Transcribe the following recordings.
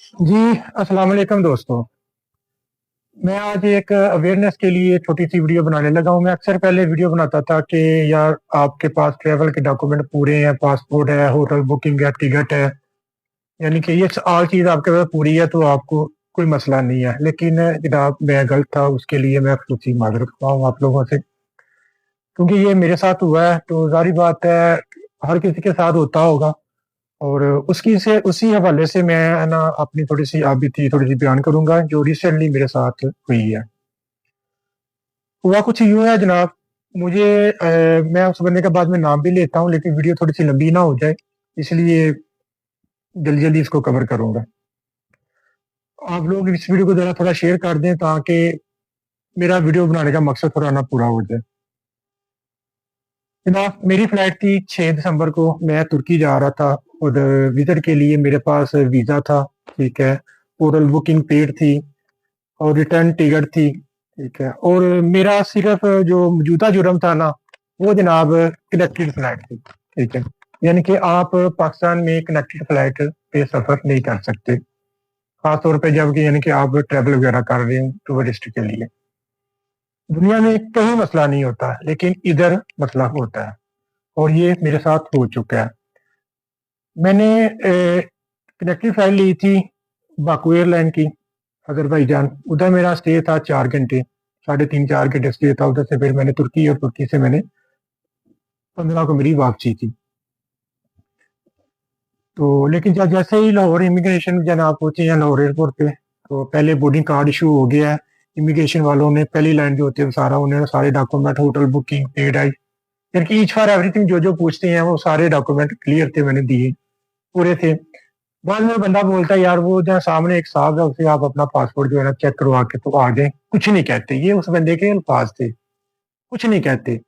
जी, अस्सलाम वालेकुम दोस्तों। मैं आज एक अवेयरनेस के लिए छोटी सी वीडियो बनाने लगा हूँ। मैं अक्सर पहले वीडियो बनाता था कि यार आपके पास ट्रैवल के डॉक्यूमेंट पूरे हैं, पासपोर्ट है, होटल बुकिंग है, टिकट है, यानी कि ये ऑल चीज़ आपके पास पूरी है तो आपको कोई मसला नहीं है। लेकिन जनाब मैं गलत था, उसके लिए मैं ख़ुशी माज़रत ख़्वाह हूँ आप लोगों से। क्योंकि ये मेरे साथ हुआ है तो ज़ाहिर बात है हर किसी के साथ होता होगा। और उसकी से उसी हवाले से मैं है ना अपनी थोड़ी-सी आपबीती थोड़ी-सी बयान करूँगा जो रिसेंटली मेरे साथ हुई है। हुआ कुछ यूँ है जनाब, मुझे मैं उस बंदे का बाद में नाम भी लेता हूँ लेकिन वीडियो थोड़ी-सी लंबी ना हो जाए, इसलिए जल्दी-जल्दी इसको कवर करूँगा। आप लोग इस वीडियो को ज़रा थोड़ा शेयर कर दें ताकि मेरा वीडियो बनाने का मकसद थोड़ा ना पूरा हो जाए। जनाब मेरी फ्लाइट थी 6 दिसंबर को, मैं तुर्की जा रहा था। उधर विज़िट के लिए मेरे पास वीज़ा था, ठीक है। होटल बुकिंग पेड थी और रिटर्न टिकट थी, ठीक है। और मेरा सिर्फ़ जो मौजूदा जुर्म था ना, वो जनाब कनेक्टेड फ्लाइट थी, ठीक है। यानी कि आप पाकिस्तान में कनेक्टेड फ्लाइट पे सफ़र नहीं कर सकते, ख़ास तौर पे जब कि यानी कि आप ट्रैवल वगैरह कर रहे हो टूरिस्ट के लिए। दुनिया में कहीं मसला नहीं होता, लेकिन इधर मसला होता है और ये मेरे साथ हो चुका है। मैंने कनेक्टिंग फ़्लाइट ली थी बाकू एयरलाइन की, अज़रबैजान। उधर मेरा स्टे था 4 घंटे, साढ़े 3-4 घंटे स्टे था। उधर से फिर मैंने तुर्की और तुर्की से मैंने 15 को मेरी वापसी थी। तो लेकिन जैसे ही लाहौर इमिग्रेशन जनाब पहुँचे हैं लाहौर एयरपोर्ट पे, तो पहले बोर्डिंग कार्ड इश्यू हो गया है। इमिग्रेशन वालों ने पहली लाइन जो होती है सारा उन्होंने सारे document hotel booking, paid I, यानी कि ईच फॉर एवरीथिंग जो-जो पूछते हैं वो सारे डॉक्यूमेंट क्लियर थे, मैंने दिए, पूरे थे। बाद में बंदा बोलता है यार वो जो सामने एक साहब है उससे आप अपना पासपोर्ट जो है ना चेक करवा के तो आ जाएँ, कुछ नहीं कहते। ये उस बंदे के अल्फाज थे, कुछ नहीं कहते।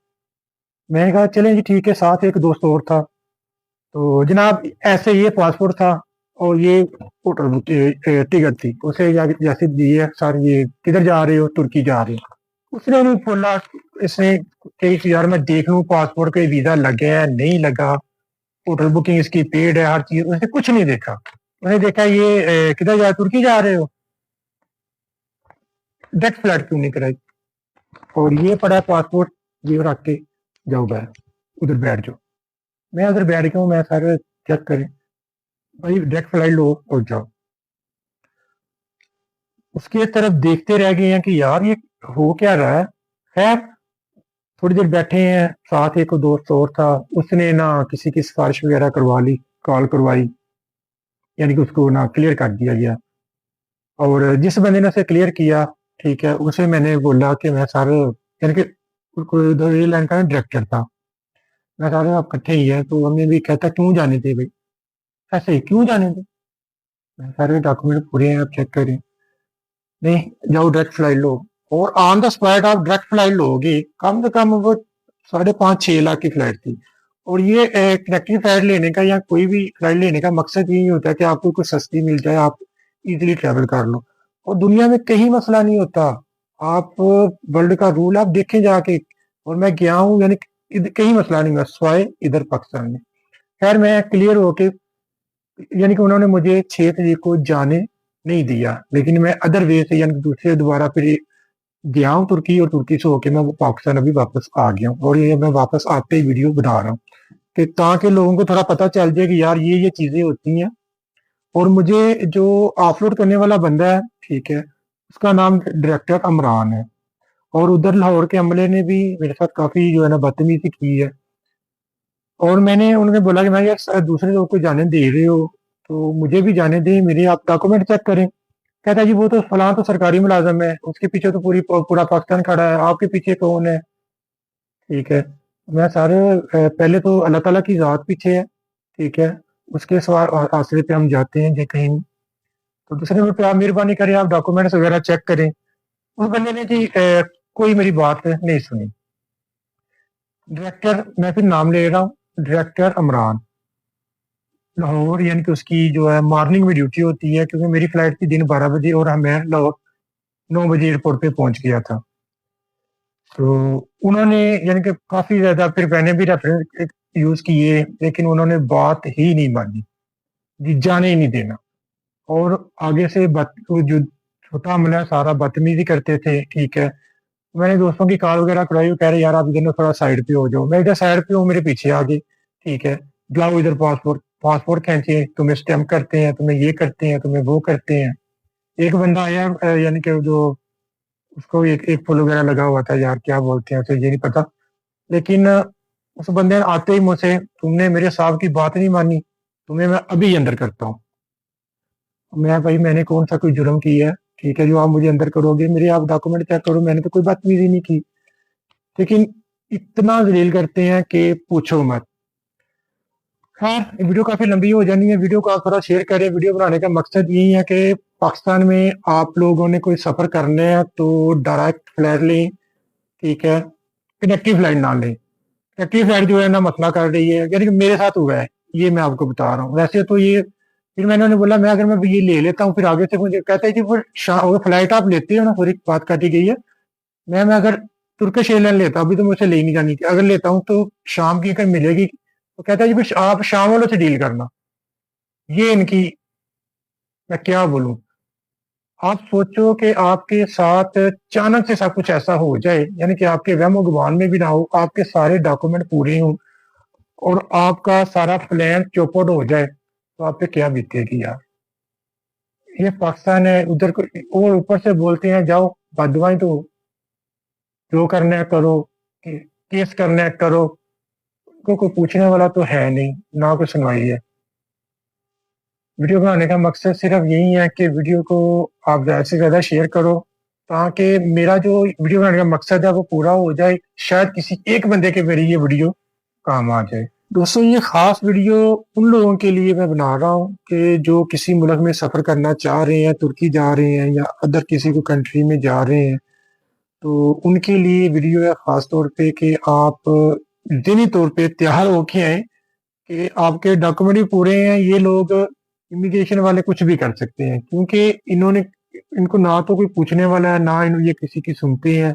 मैंने कहा चलें जी ठीक है, साथ एक दोस्त और था। तो जनाब ऐसे ये पासपोर्ट था और ये होटल बुक टिकट थी। उसे जैसे दिए सर ये किधर जा रहे हो? तुर्की जा रहे हो। उसने नहीं बोला, इसने कही यार मैं देख लूँ पासपोर्ट पे वीज़ा लग गया है, नहीं लगा, होटल बुकिंग इसकी पेड है, हर चीज़। उसने कुछ नहीं देखा। उसने देखा ये किधर जा तुर्की जा रहे हो? डायरेक्ट फ्लाइट क्यों नहीं कराई? और ये पड़ा है पासपोर्ट, ये रख के जाओ बाहर, उधर बैठ जाओ। मैं उधर बैठ गया हूँ, मैं सर चेक करें, भाई डायरेक्ट फ्लाइट लो और जाओ। उसकी तरफ देखते रह गए हैं कि यार ये हो क्या रहा है। खैर थोड़ी देर बैठे हैं, साथ एक दोस्त और था, उसने ना किसी की सिफारिश वगैरह करवा ली, कॉल करवाई, यानी कि उसको ना क्लियर कर दिया गया। और जिस बंदे ने उसे क्लियर किया, ठीक है, उसे मैंने बोला कि मैं सर, यानी कि कोई उधर एयरलाइन का डायरेक्टर था। मैं कहा आप इकट्ठे ही हैं, तो हमें भी कहता क्यों जाने थे भाई? ऐसे ही क्यों जाने थे? मैं सारे डॉक्यूमेंट पूरे हैं, आप चेक करें। नहीं जाओ डायरेक्ट फ्लाइट लो। और ऑन द स्पॉट आप डायरेक्ट फ्लाइट लोगे, कम से कम वो 5.5-6 लाख की फ्लाइट थी। और ये कनेक्टिंग फ्लाइट लेने का या कोई भी फ्लाइट लेने का मकसद यही होता है कि आपको कुछ सस्ती मिल जाए, आप इजीली ट्रैवल कर लो। और दुनिया में कहीं मसला नहीं होता। आप वर्ल्ड का रूल आप देखें जाके। और मैं गया हूँ, यानी कहीं मसला नहीं हुआ स्वाय इधर पाकिस्तान में। खैर मैं क्लियर होके, यानी कि उन्होंने मुझे 6 तारीख को जाने नहीं दिया, लेकिन मैं अदर वे से यानी दूसरे दोबारा फिर गया हूँ तुर्की, और तुर्की से होके मैं पाकिस्तान अभी वापस आ गया हूँ। और ये मैं वापस आते ही वीडियो बना रहा हूँ कि ताकि लोगों को थोड़ा पता चल जाए कि यार ये चीजें होती हैं। और मुझे जो ऑफलोड करने वाला बंदा है, ठीक है, उसका नाम डायरेक्टर अमरान है। और उधर लाहौर के अमले ने भी मेरे साथ काफी जो है ना बदतमीजी की है। और मैंने उन्हें बोला कि मैं यार दूसरे लोग को जाने दे रहे हो तो मुझे भी जाने दें, मेरे आप डॉक्यूमेंट चेक करें। कहता है जी वो तो फलां तो सरकारी मुलाजम है, उसके पीछे तो पूरा पाकिस्तान खड़ा है, आपके पीछे कौन है? ठीक है। मैं सारे पहले तो अल्लाह ताला की ज़ात पीछे है, ठीक है, उसके सवाल आसरे पे हम जाते हैं जे कहीं। तो दूसरे नंबर पे आप मेहरबानी करें, आप डॉक्यूमेंट्स वगैरह चेक करें। उस बंदे ने जी कोई मेरी बात नहीं सुनी। डायरेक्टर, मैं फिर नाम ले रहा हूँ, डायरेक्टर अमरान, लाहौर, यानी कि उसकी जो है मॉर्निंग में ड्यूटी होती है, क्योंकि मेरी फ्लाइट थी दिन 12 बजे और मैं लाहौर 9 बजे एयरपोर्ट पे पहुंच गया था। तो उन्होंने, यानी कि काफी ज्यादा फिर मैंने भी रेफरेंस यूज किए, लेकिन उन्होंने बात ही नहीं मानी, जी जाने ही नहीं देना। اور आगे से वो जो छोटा हमला है सारा बदतमीजी करते थे, ठीक है। मैंने दोस्तों की कॉल वगैरह करवाई, वो कह रहे यार आप इधर ना थोड़ा साइड पे हो जाओ। मैं इधर साइड पे हूँ, मेरे पीछे आ गए, ठीक है। लाओ इधर पासपोर्ट, पासपोर्ट खींचिए, तुम्हें स्टैम्प करते हैं, तुम्हें ये करते हैं, तुम्हें वो करते हैं। एक बंदा आया यानी कि जो उसको एक फुल वगैरह लगा हुआ था, यार क्या बोलते हैं उसे ये नहीं पता, लेकिन उस बंदे ने आते ही मुझसे, तुमने मेरे साहब की बात नहीं मानी, तुम्हें मैं अभी अंदर करता हूँ। मैं भाई मैंने कौन सा कोई जुर्म किया है, ठीक है, जो आप मुझे अंदर करोगे? मेरे आप डॉक्यूमेंट चेक करो, मैंने तो कोई बदतमीजी नहीं की। लेकिन इतना जलील करते हैं कि पूछो मत। हाँ, वीडियो काफी लंबी हो जानी है, वीडियो को आप थोड़ा शेयर करें। वीडियो बनाने का मकसद यही है कि पाकिस्तान में आप लोगों ने कोई सफर करने हैं तो डायरेक्ट फ्लाइट लें, ठीक है, कनेक्टिव फ्लाइट ना लें। कनेक्टिव फ्लाइट जो है ना मसला कर रही है, यानी कि मेरे साथ हुआ है, ये मैं आपको बता रहा हूँ। वैसे तो ये फिर मैंने उन्हें बोला मैं अगर मैं ये ले लेता हूँ फिर आगे से मुझे कहते हैं जी फिर अगर फ्लाइट आप लेते हो ना, सॉरी बात काटी गई है, मैं अगर तुर्किश एयरलाइन लेता, अभी तो मुझे ले नहीं जानी थी, अगर लेता हूँ तो शाम की अगर मिलेगी, तो कहता है जी फिर आप शाम वालों से डील करना। ये इनकी, मैं क्या बोलूं। आप सोचो कि आपके साथ अचानक से सब कुछ ऐसा हो जाए, यानी कि आपके वहम गुमान में भी ना हो, आपके सारे डॉक्यूमेंट पूरे हों और आपका सारा प्लान चौपट हो जाए, तो आप पे क्या बीतेगी यार। ये पाकिस्तान है, उधर को और ऊपर से बोलते हैं जाओ बदवाएं तो जो करना है करो, केस करना है करो, कोई पूछने वाला तो है नहीं, ना कोई सुनवाई है। वीडियो बनाने का मकसद सिर्फ यही है कि वीडियो को आप ज़्यादा से ज़्यादा शेयर करो, ताकि मेरा जो वीडियो बनाने का मकसद है वो पूरा हो जाए, शायद किसी एक बंदे के मेरी ये वीडियो काम आ जाए। दोस्तों ये खास वीडियो उन लोगों के लिए मैं बना रहा हूँ कि जो किसी मुल्क में सफ़र करना चाह रहे हैं, तुर्की जा रहे हैं या अदर किसी को कंट्री में जा रहे हैं, तो उनके लिए वीडियो है खास तौर पे कि आप ज़हनी तौर पे तैयार होके आए कि आपके डॉक्यूमेंट भी पूरे हैं। ये लोग इमिग्रेशन वाले कुछ भी कर सकते हैं, क्योंकि इनको ना तो कोई पूछने वाला है, ना ये किसी की सुनते हैं।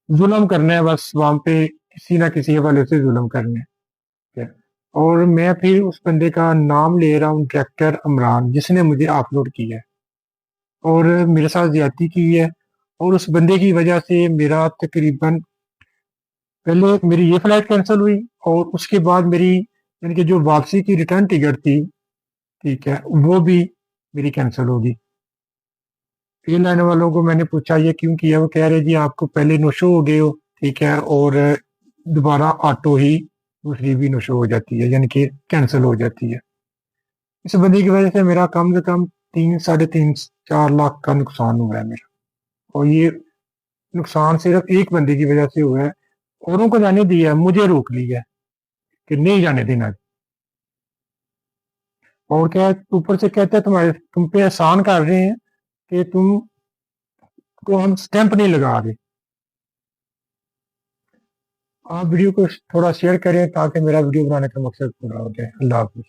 जुल्म करना है बस वहां पे, किसी ना किसी हवाले से जुल्म करना है। और मैं फिर उस बंदे का नाम ले रहा हूँ, डायरेक्टर इमरान, जिसने मुझे अपलोड किया है और मेरे साथ ज्यादती की है। और उस बंदे की वजह से मेरा तकरीबन पहले मेरी ये फ्लाइट कैंसिल हुई और उसके बाद मेरी यानी कि जो वापसी की रिटर्न टिकट थी, ठीक है, वो भी मेरी कैंसिल होगी। एयरलाइन वालों को मैंने पूछा ये क्यों किया, वो कह रहे जी आपको पहले नशो हो गए हो, ठीक है, और दोबारा ऑटो ही दूसरी भी नशो हो जाती है, यानी कि कैंसिल हो जाती है। इस बंदी की वजह से मेरा कम से कम 3, 3.5, 4 लाख का नुकसान हुआ है मेरा। और ये नुकसान सिर्फ एक बंदे की वजह से हुआ है, औरों को जाने दिया है, मुझे रोक लिया है कि नहीं जाने देना। और क्या ऊपर से कहते हैं तुम पे एहसान कर रहे हैं कि तुम को हम स्टैंप नहीं लगा रहे। आप वीडियो को थोड़ा शेयर करें ताकि मेरा वीडियो बनाने का मकसद पूरा हो जाए। अल्लाह हाफिज।